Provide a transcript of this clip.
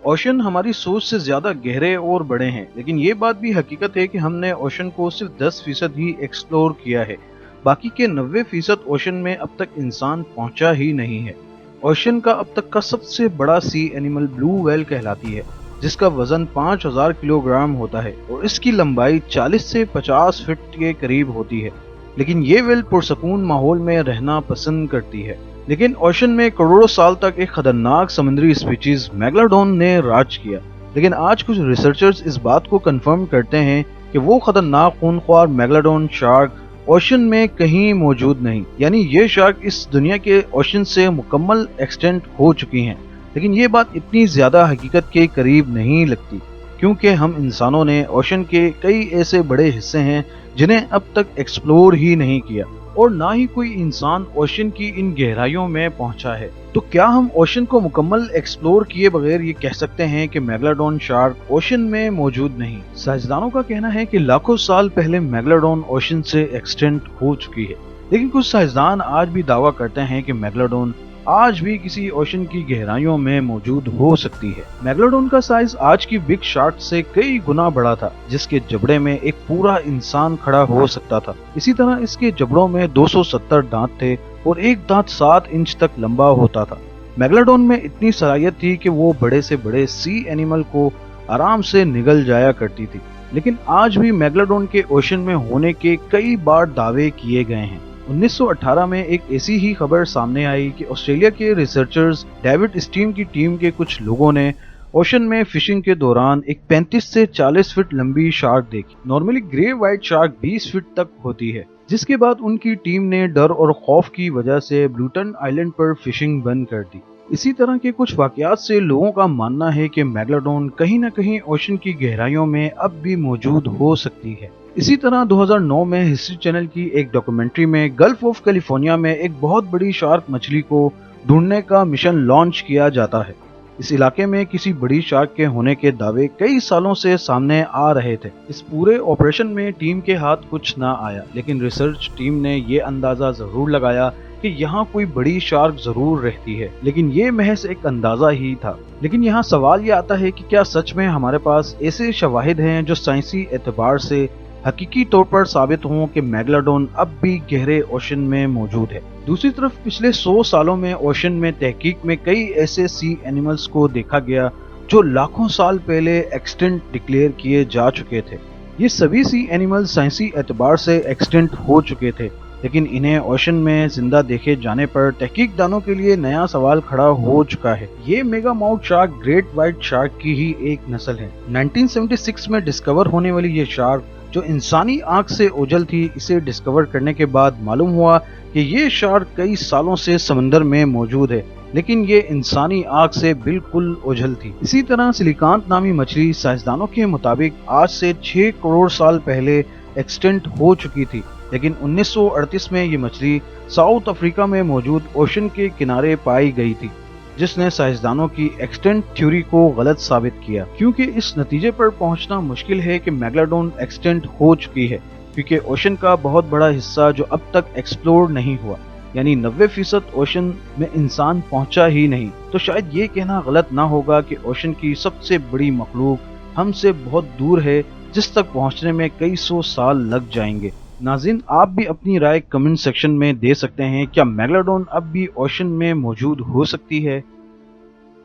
Ocean हमारी सोच से ज्यादा गहरे और बड़े हैं, लेकिन ये बात भी हकीकत है कि हमने ओशन को सिर्फ 10% ही एक्सप्लोर किया है। बाकी के 90% ओशन में अब तक इंसान पहुंचा ही नहीं है। ओशन का अब तक का सबसे बड़ा सी एनिमल ब्लू व्हेल कहलाती है, जिसका वजन 5000 किलोग्राम होता है और इसकी लंबाई 40 से 50 फीट के करीब होती है। लेकिन ये व्हेल पुरसकून माहौल में रहना पसंद करती है। लेकिन ओशन में करोड़ों साल तक एक खतरनाक समुद्री स्पीशीज मेगलाडोन ने राज किया। लेकिन आज कुछ रिसर्चर्स इस बात को कंफर्म करते हैं कि वो खतरनाक खूनख्वार मेगलाडोन शार्क ओशन में कहीं मौजूद नहीं, यानी ये शार्क इस दुनिया के ओशन से मुकम्मल एक्सटेंट हो चुकी हैं। लेकिन ये बात इतनी ज्यादा हकीकत के करीब नहीं लगती, क्योंकि हम इंसानों ने ओशन के कई ऐसे बड़े हिस्से हैं जिन्हें अब तक एक्सप्लोर ही नहीं किया, और ना ही कोई इंसान ओशन की इन गहराइयों में पहुंचा है। तो क्या हम ओशन को मुकम्मल एक्सप्लोर किए बगैर ये कह सकते हैं कि मेगलाडोन शार्क ओशन में मौजूद नहीं? साइंसदानों का कहना है कि लाखों साल पहले मेगलाडोन ओशन से एक्सटेंट हो चुकी है। लेकिन कुछ साइंसदान आज भी दावा करते हैं कि मेगलाडोन आज भी किसी ओशन की गहराइयों में मौजूद हो सकती है। मेगलाडोन का साइज आज की बिग शार्क से कई गुना बड़ा था, जिसके जबड़े में एक पूरा इंसान खड़ा हो सकता था। इसी तरह इसके जबड़ों में 270 दांत थे और एक दांत 7 इंच तक लंबा होता था। मेगलाडोन में इतनी सलाहियत थी कि वो बड़े से बड़े सी एनिमल को आराम से निगल जाया करती थी। लेकिन आज भी मेगलाडोन के ओशन में होने के कई बार दावे किए गए हैं। 1918 में एक ऐसी ही खबर सामने आई कि ऑस्ट्रेलिया के रिसर्चर्स डेविड स्टीम की टीम के कुछ लोगों ने ओशन में फिशिंग के दौरान एक 35 से 40 फीट लंबी शार्क देखी। Normally grey white shark 20 feet तक होती है, जिसके बाद उनकी टीम ने डर और खौफ की वजह से ब्लूटन आइलैंड पर फिशिंग बंद कर दी। इसी तरह के कुछ वाकयात से लोगों का मानना है कि मेगलाडोन कहीं न कहीं ओशन की गहराइयों में अब भी मौजूद हो सकती है। इसी तरह 2009 में हिस्ट्री चैनल की एक डॉक्यूमेंट्री में गल्फ ऑफ कैलिफोर्निया में एक बहुत बड़ी शार्क मछली को ढूंढने का मिशन लॉन्च किया जाता है। इस इलाके में किसी बड़ी शार्क के होने के दावे कई सालों से सामने आ रहे थे। इस पूरे ऑपरेशन में टीम के हाथ कुछ ना आया, लेकिन रिसर्च टीम ने ये अंदाजा जरूर लगाया कि यहाँ कोई बड़ी शार्क जरूर रहती है, लेकिन ये महज एक अंदाजा ही था। लेकिन यहाँ सवाल ये आता है कि क्या सच में हमारे पास ऐसे शवाहिद हैं जो साइंसी एतबार से हकीकी तौर पर साबित हों कि मेगलाडोन अब भी गहरे ओशन में मौजूद है। दूसरी तरफ पिछले 100 सालों में ओशन में तहकीक में कई ऐसे सी एनिमल्स को देखा गया जो लाखों साल पहले एक्सटिंक्ट डिक्लेयर किए जा चुके थे। ये सभी सी एनिमल्स साइंसी एतबार से एक्सटिंक्ट हो चुके थे, लेकिन इन्हें ओशन में जिंदा देखे जाने पर तहकीकदानों के लिए नया सवाल खड़ा हो चुका है। ये mega mouth shark great white shark की ही एक नस्ल है। 1976 में डिस्कवर होने वाली ये शार्क जो इंसानी आंख से ओझल थी, इसे डिस्कवर करने के बाद मालूम हुआ कि ये शार्क कई सालों से समंदर में मौजूद है, लेकिन ये इंसानी आंख से बिल्कुल ओझल थी। इसी तरह सिलिकांत नामी मछली साइंसदानों के मुताबिक आज से 6 करोड़ साल पहले एक्सटेंट हो चुकी थी, लेकिन 1938 में ये मछली साउथ अफ्रीका में मौजूद ओशन के किनारे पाई गई थी, जिसने साइंसदानों की एक्सटेंट थ्योरी को गलत साबित किया। क्योंकि इस नतीजे पर पहुंचना मुश्किल है कि मेगलाडोन एक्सटेंट हो चुकी है, क्योंकि ओशन का बहुत बड़ा हिस्सा जो अब तक एक्सप्लोर नहीं हुआ, यानी 90% ओशन में इंसान पहुंचा ही नहीं, तो शायद ये कहना गलत ना होगा कि ओशन की सबसे बड़ी मखलूक हमसे बहुत दूर है, जिस तक पहुंचने में कई 100 साल लग जाएंगे। नाज़रीन, आप भी अपनी राय कमेंट सेक्शन में दे सकते हैं। क्या मेगलाडोन अब भी ओशन में मौजूद हो सकती है?